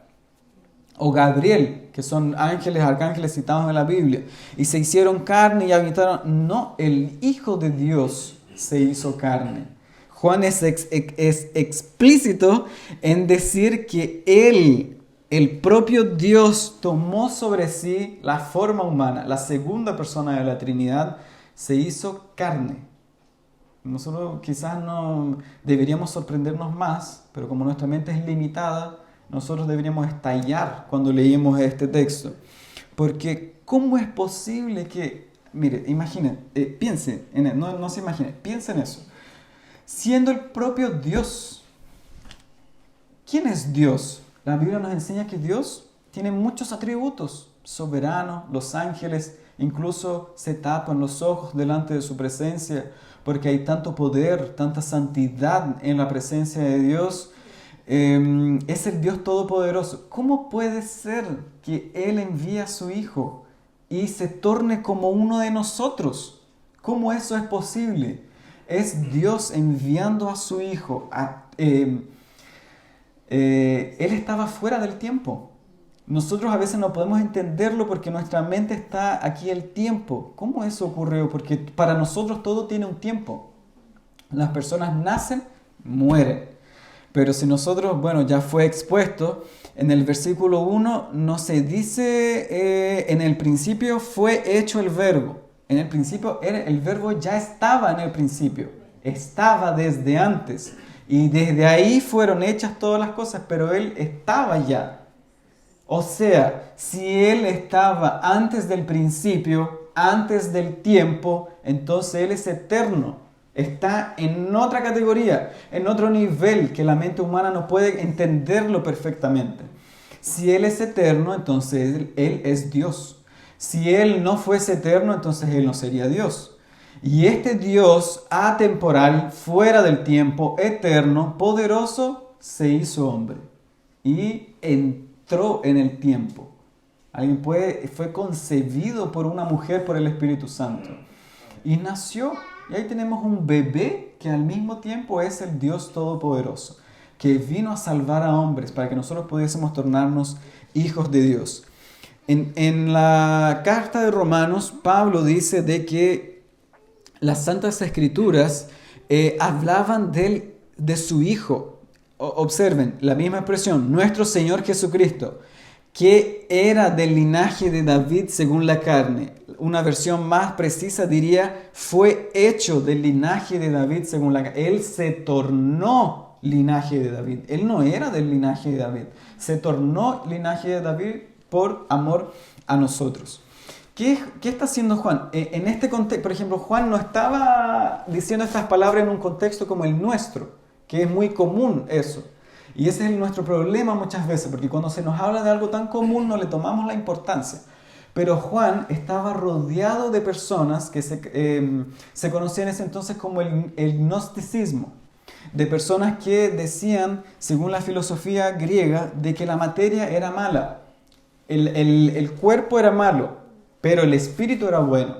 S1: O Gabriel, que son ángeles, arcángeles citados en la Biblia, y se hicieron carne y habitaron. No, el Hijo de Dios se hizo carne. Juan es explícito en decir que Él, el propio Dios, tomó sobre sí la forma humana. La segunda persona de la Trinidad se hizo carne. Nosotros quizás no deberíamos sorprendernos más, pero como nuestra mente es limitada, nosotros deberíamos estallar cuando leímos este texto. Porque ¿cómo es posible que, mire, imagine, piense, no se imagine, piense en eso. Siendo el propio Dios, ¿quién es Dios? La Biblia nos enseña que Dios tiene muchos atributos, soberano, los ángeles incluso se tapan los ojos delante de su presencia, porque hay tanto poder, tanta santidad en la presencia de Dios. Es el Dios Todopoderoso. ¿Cómo puede ser que Él envíe a su Hijo y se torne como uno de nosotros? ¿Cómo eso es posible? Es Dios enviando a su Hijo. Él estaba fuera del tiempo. Nosotros a veces no podemos entenderlo porque nuestra mente está aquí el tiempo. ¿Cómo eso ocurrió? Porque para nosotros todo tiene un tiempo. Las personas nacen, mueren. Pero si nosotros, ya fue expuesto, en el versículo 1 no se dice en el principio fue hecho el verbo. En el principio el verbo ya estaba en el principio. Estaba desde antes. Y desde ahí fueron hechas todas las cosas, pero Él estaba ya. O sea, si Él estaba antes del principio, antes del tiempo, entonces Él es eterno. Está en otra categoría, en otro nivel que la mente humana no puede entenderlo perfectamente. Si Él es eterno, entonces Él es Dios. Si Él no fuese eterno, entonces Él no sería Dios. Y este Dios atemporal, fuera del tiempo, eterno, poderoso, se hizo hombre. Y entró en el tiempo. Fue concebido por una mujer por el Espíritu Santo. Y nació. Y ahí tenemos un bebé que al mismo tiempo es el Dios Todopoderoso, que vino a salvar a hombres para que nosotros pudiésemos tornarnos hijos de Dios. En la carta de Romanos, Pablo dice de que las Santas Escrituras hablaban de su Hijo. Observen la misma expresión, nuestro Señor Jesucristo, que era del linaje de David según la carne. Una versión más precisa diría, fue hecho del linaje de David según la carne. Él se tornó linaje de David. Él no era del linaje de David. Se tornó linaje de David por amor a nosotros. ¿Qué está haciendo Juan? En este contexto, por ejemplo, Juan no estaba diciendo estas palabras en un contexto como el nuestro, que es muy común eso. Y ese es nuestro problema muchas veces, porque cuando se nos habla de algo tan común no le tomamos la importancia. Pero Juan estaba rodeado de personas que se conocían en ese entonces como el gnosticismo, de personas que decían, según la filosofía griega, de que la materia era mala, el cuerpo era malo, pero el espíritu era bueno.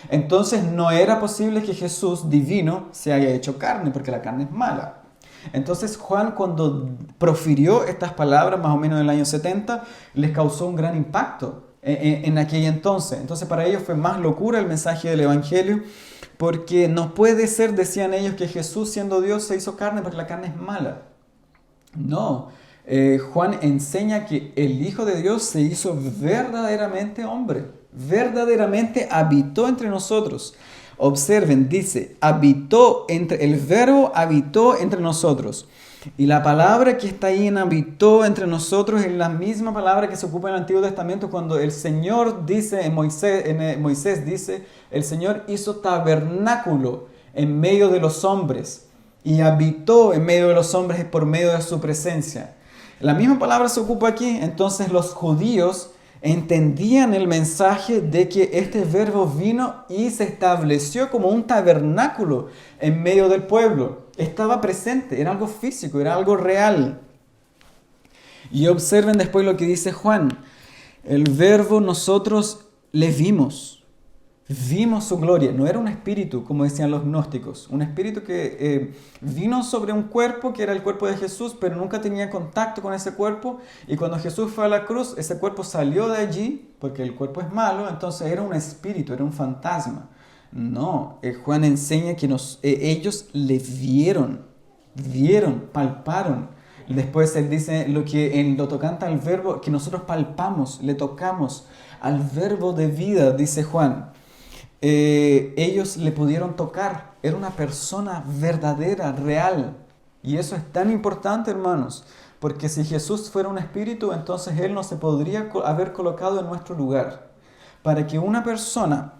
S1: Entonces no era posible que Jesús divino se haya hecho carne, porque la carne es mala. Entonces Juan, cuando profirió estas palabras más o menos en el año 70, les causó un gran impacto en aquel entonces. Entonces para ellos fue más locura el mensaje del Evangelio, porque no puede ser, decían ellos, que Jesús siendo Dios se hizo carne porque la carne es mala. No, Juan enseña que el Hijo de Dios se hizo verdaderamente hombre, verdaderamente habitó entre nosotros. Observen, dice, el verbo habitó entre nosotros. Y la palabra que está ahí en habitó entre nosotros es la misma palabra que se ocupa en el Antiguo Testamento cuando el Señor dice, Moisés dice, el Señor hizo tabernáculo en medio de los hombres y habitó en medio de los hombres por medio de su presencia. La misma palabra se ocupa aquí, entonces los judíos entendían el mensaje de que este verbo vino y se estableció como un tabernáculo en medio del pueblo. Estaba presente, era algo físico, era algo real. Y observen después lo que dice Juan. El verbo nosotros le vimos su gloria. No era un espíritu, como decían los gnósticos. Un espíritu que vino sobre un cuerpo que era el cuerpo de Jesús, pero nunca tenía contacto con ese cuerpo. Y cuando Jesús fue a la cruz, ese cuerpo salió de allí, porque el cuerpo es malo, entonces era un espíritu, era un fantasma. No, Juan enseña que ellos le vieron, palparon. Después él dice en lo tocante al verbo, que nosotros palpamos, le tocamos al verbo de vida, dice Juan. Ellos le pudieron tocar, era una persona verdadera, real. Y eso es tan importante, hermanos, porque si Jesús fuera un espíritu, entonces Él no se podría haber colocado en nuestro lugar. Para que una persona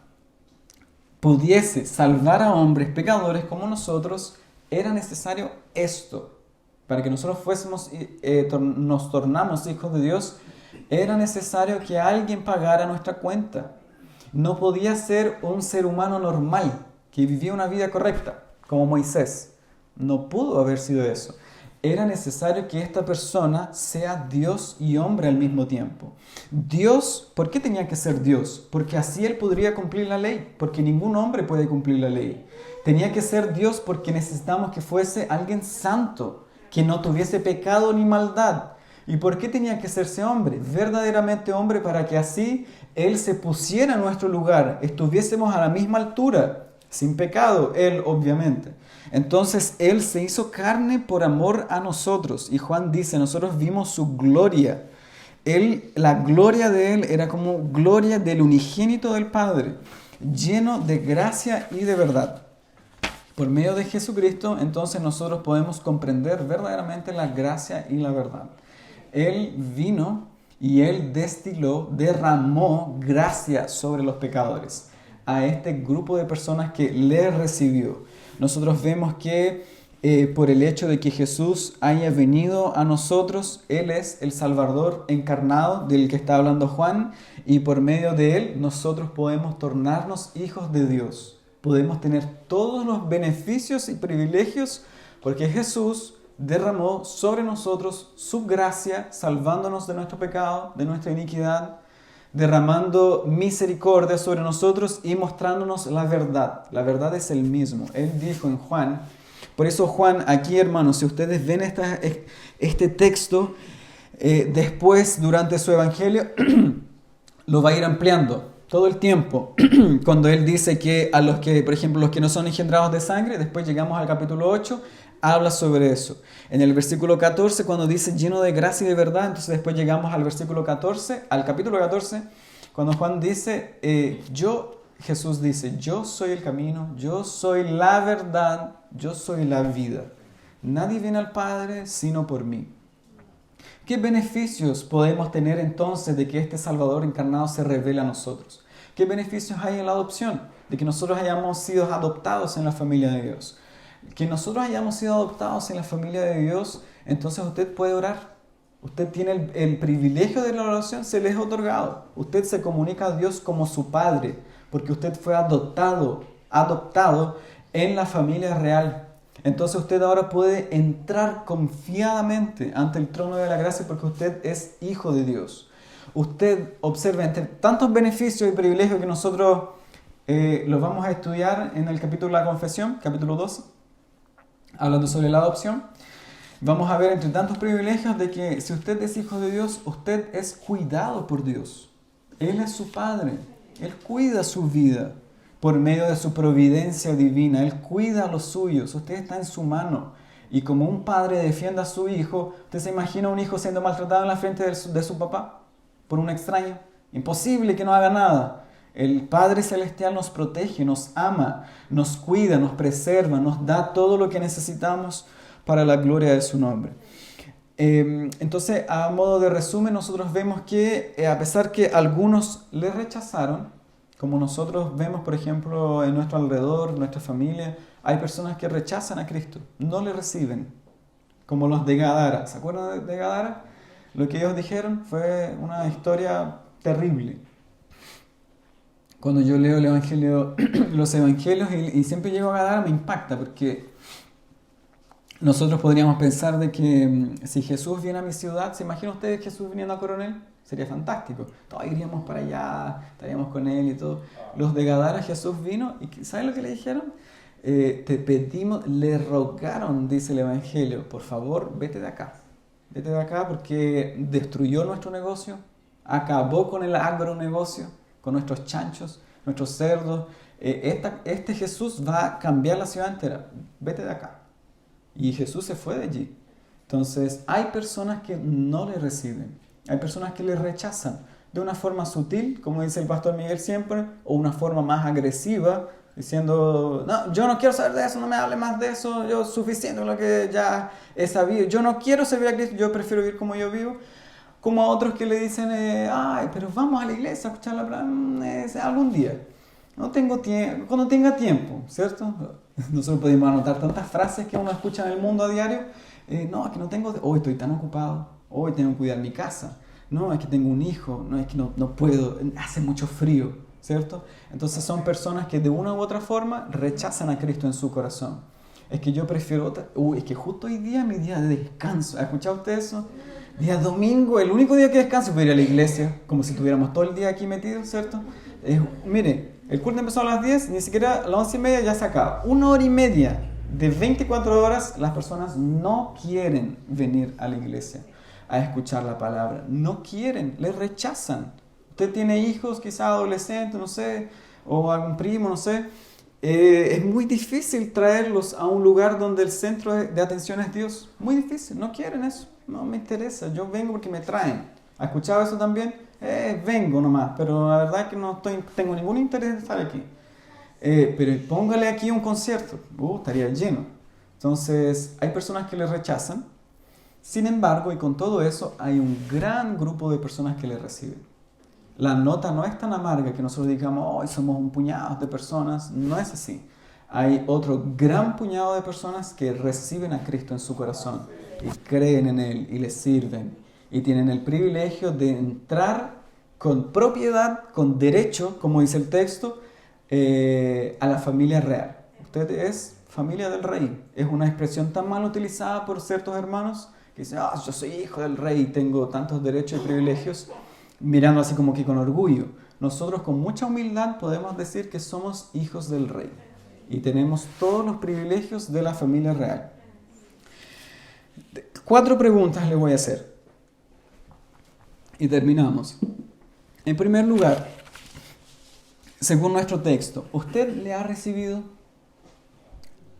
S1: pudiese salvar a hombres pecadores como nosotros, era necesario esto. Para que nosotros nos tornamos hijos de Dios, era necesario que alguien pagara nuestra cuenta. No podía ser un ser humano normal, que vivía una vida correcta, como Moisés. No pudo haber sido eso. Era necesario que esta persona sea Dios y hombre al mismo tiempo. Dios, ¿por qué tenía que ser Dios? Porque así Él podría cumplir la ley, porque ningún hombre puede cumplir la ley. Tenía que ser Dios porque necesitamos que fuese alguien santo, que no tuviese pecado ni maldad. ¿Y por qué tenía que hacerse hombre? Verdaderamente hombre, para que así Él se pusiera en nuestro lugar, estuviésemos a la misma altura, sin pecado, Él obviamente. Entonces Él se hizo carne por amor a nosotros. Y Juan dice, nosotros vimos su gloria. La gloria de Él era como gloria del unigénito del Padre, lleno de gracia y de verdad. Por medio de Jesucristo, entonces nosotros podemos comprender verdaderamente la gracia y la verdad. Él vino y Él derramó gracia sobre los pecadores, a este grupo de personas que le recibió. Nosotros vemos que por el hecho de que Jesús haya venido a nosotros, Él es el Salvador encarnado del que está hablando Juan, y por medio de Él nosotros podemos tornarnos hijos de Dios. Podemos tener todos los beneficios y privilegios porque Jesús derramó sobre nosotros su gracia, salvándonos de nuestro pecado, de nuestra iniquidad, derramando misericordia sobre nosotros y mostrándonos la verdad. La verdad es el mismo. Él dijo en Juan, por eso Juan, aquí hermanos, si ustedes ven este texto, después durante su evangelio, lo va a ir ampliando todo el tiempo. Cuando él dice que a los que, por ejemplo, los que no son engendrados de sangre, después llegamos al capítulo 8, habla sobre eso. En el versículo 14, cuando dice lleno de gracia y de verdad, entonces después llegamos al versículo 14, al capítulo 14, cuando Juan dice, Jesús dice, yo soy el camino, yo soy la verdad, yo soy la vida. Nadie viene al Padre sino por mí. ¿Qué beneficios podemos tener entonces de que este Salvador encarnado se revele a nosotros? ¿Qué beneficios hay en la adopción? De que nosotros hayamos sido adoptados en la familia de Dios. Que nosotros hayamos sido adoptados en la familia de Dios, entonces usted puede orar. Usted tiene el privilegio de la oración, se le es otorgado. Usted se comunica a Dios como su Padre, porque usted fue adoptado en la familia real. Entonces usted ahora puede entrar confiadamente ante el trono de la gracia porque usted es hijo de Dios. Usted observe, entre tantos beneficios y privilegios que nosotros los vamos a estudiar en el capítulo de la confesión, capítulo 12, hablando sobre la adopción, vamos a ver entre tantos privilegios de que si usted es hijo de Dios, usted es cuidado por Dios. Él es su Padre, Él cuida su vida. Por medio de su providencia divina, Él cuida a los suyos, usted está en su mano. Y como un padre defiende a su hijo, ¿usted se imagina a un hijo siendo maltratado en la frente de su papá por un extraño? Imposible que no haga nada. El Padre Celestial nos protege, nos ama, nos cuida, nos preserva, nos da todo lo que necesitamos para la gloria de su nombre. Entonces, a modo de resumen, nosotros vemos que a pesar que algunos le rechazaron, como nosotros vemos, por ejemplo, en nuestro alrededor, en nuestra familia, hay personas que rechazan a Cristo, no le reciben, como los de Gadara. ¿Se acuerdan de Gadara? Lo que ellos dijeron fue una historia terrible. Cuando yo leo el evangelio, los evangelios y siempre llego a Gadara, me impacta porque nosotros podríamos pensar de que si Jesús viene a mi ciudad, ¿se imaginan ustedes Jesús viniendo a Coronel? Sería fantástico. Todos iríamos para allá, estaríamos con él y todo. Los de Gadara, Jesús vino y ¿saben lo que le dijeron? Te pedimos, le rogaron, dice el evangelio, por favor, vete de acá. Vete de acá porque destruyó nuestro negocio, acabó con el agronegocio, con nuestros chanchos, nuestros cerdos. Este Jesús va a cambiar la ciudad entera. Vete de acá. Y Jesús se fue de allí. Entonces, hay personas que no le reciben. Hay personas que le rechazan de una forma sutil, como dice el pastor Miguel siempre, o una forma más agresiva, diciendo, no, yo no quiero saber de eso, no me hable más de eso, yo suficiente con lo que ya he sabido. Yo no quiero servir a Cristo, yo prefiero vivir como yo vivo. Como a otros que le dicen, ay, pero vamos a la iglesia a escuchar la palabra algún día. No tengo tiempo, cuando tenga tiempo, ¿cierto? Nosotros podemos anotar tantas frases que uno escucha en el mundo a diario. No, es que no tengo, hoy estoy tan ocupado, hoy tengo que cuidar mi casa. No, es que tengo un hijo, no, es que no puedo, hace mucho frío, ¿cierto? Entonces son personas que de una u otra forma rechazan a Cristo en su corazón. Es que yo prefiero, es que justo hoy día es mi día de descanso. ¿Ha escuchado usted eso? Día domingo, el único día que descanso es ir a la iglesia, como si estuviéramos todo el día aquí metidos, ¿cierto? Mire, el culto empezó a las 10, ni siquiera a las 11:30 ya se acaba. 1 hora y media de 24 horas, las personas no quieren venir a la iglesia a escuchar la palabra. No quieren, les rechazan. Usted tiene hijos, quizá adolescentes, no sé, o algún primo, no sé. Es muy difícil traerlos a un lugar donde el centro de atención es Dios. Muy difícil, no quieren eso. No me interesa, yo vengo porque me traen. ¿Ha escuchado eso también? Vengo nomás, pero la verdad es que no tengo ningún interés en estar aquí. Pero póngale aquí un concierto, estaría lleno. Entonces, hay personas que le rechazan. Sin embargo, y con todo eso, hay un gran grupo de personas que le reciben. La nota no es tan amarga que nosotros digamos, hoy somos un puñado de personas. No es así. Hay otro gran puñado de personas que reciben a Cristo en su corazón y creen en Él y le sirven y tienen el privilegio de entrar con propiedad, con derecho, como dice el texto, a la familia real. Usted es familia del rey. Es una expresión tan mal utilizada por ciertos hermanos que dicen, yo soy hijo del rey y tengo tantos derechos y privilegios, mirando así como que con orgullo. Nosotros con mucha humildad podemos decir que somos hijos del rey y tenemos todos los privilegios de la familia real. 4 preguntas le voy a hacer y terminamos. En primer lugar, según nuestro texto, ¿usted le ha recibido?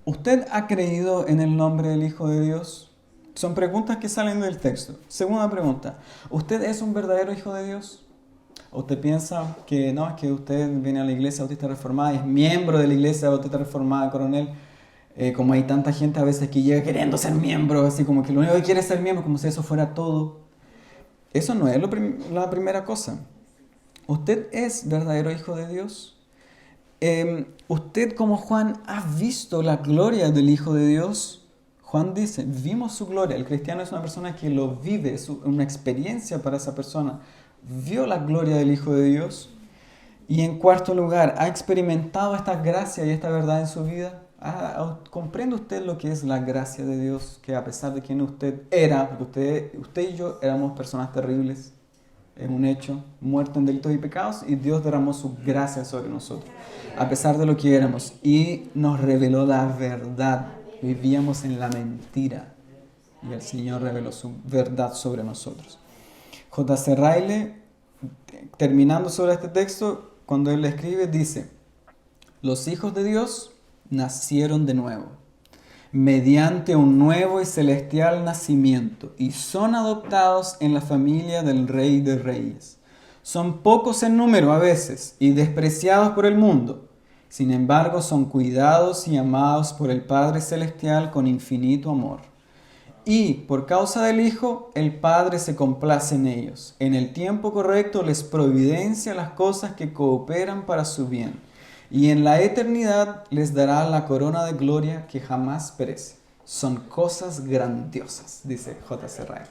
S1: ¿Usted ha creído en el nombre del Hijo de Dios? Son preguntas que salen del texto. Segunda pregunta, ¿usted es un verdadero hijo de Dios? ¿O usted piensa que no, es que usted viene a la iglesia bautista reformada, es miembro de la iglesia bautista reformada, Coronel? Como hay tanta gente a veces que llega queriendo ser miembro, así como que lo único que quiere es ser miembro, como si eso fuera todo. Eso no es la primera cosa. ¿Usted es verdadero hijo de Dios? ¿Usted como Juan ha visto la gloria del Hijo de Dios? Juan dice, vimos su gloria. El cristiano es una persona que lo vive, es una experiencia para esa persona. Vio la gloria del Hijo de Dios. Y en cuarto lugar, ¿ha experimentado esta gracia y esta verdad en su vida? ¿Comprende usted lo que es la gracia de Dios? Que a pesar de quien usted era, porque usted y yo éramos personas terribles, es un hecho, muertos en delitos y pecados, y Dios derramó su gracia sobre nosotros, a pesar de lo que éramos, y nos reveló la verdad. Vivíamos en la mentira, y el Señor reveló su verdad sobre nosotros. J.C. Ryle, terminando sobre este texto, cuando él le escribe, dice, los hijos de Dios nacieron de nuevo, mediante un nuevo y celestial nacimiento, y son adoptados en la familia del Rey de Reyes. Son pocos en número a veces y despreciados por el mundo. Sin embargo, son cuidados y amados por el Padre Celestial con infinito amor. Y por causa del Hijo, el Padre se complace en ellos. En el tiempo correcto les providencia las cosas que cooperan para su bien. Y en la eternidad les dará la corona de gloria que jamás perece. Son cosas grandiosas, dice J.C. Ryle.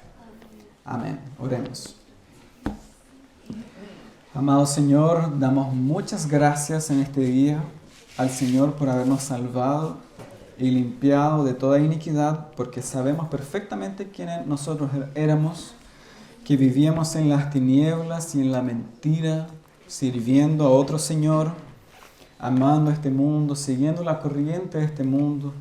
S1: Amén. Oremos. Amado Señor, damos muchas gracias en este día al Señor por habernos salvado y limpiado de toda iniquidad, porque sabemos perfectamente quiénes nosotros éramos, que vivíamos en las tinieblas y en la mentira, sirviendo a otro Señor, amando este mundo, siguiendo la corriente de este mundo.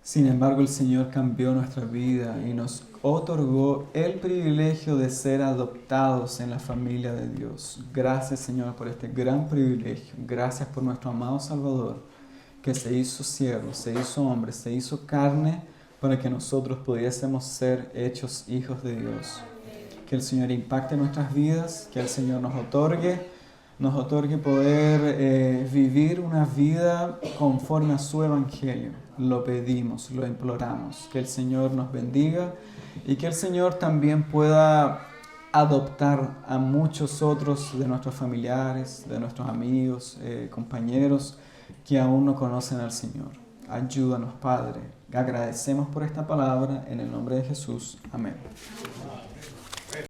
S1: Sin embargo, el Señor cambió nuestra vida y nos otorgó el privilegio de ser adoptados en la familia de Dios. Gracias, Señor, por este gran privilegio. Gracias por nuestro amado Salvador, que se hizo siervo, se hizo hombre, se hizo carne para que nosotros pudiésemos ser hechos hijos de Dios. Que el Señor impacte nuestras vidas, que el Señor nos otorgue poder vivir una vida conforme a su evangelio. Lo pedimos, lo imploramos. Que el Señor nos bendiga y que el Señor también pueda adoptar a muchos otros de nuestros familiares, de nuestros amigos, compañeros que aún no conocen al Señor. Ayúdanos, Padre. Agradecemos por esta palabra en el nombre de Jesús. Amén.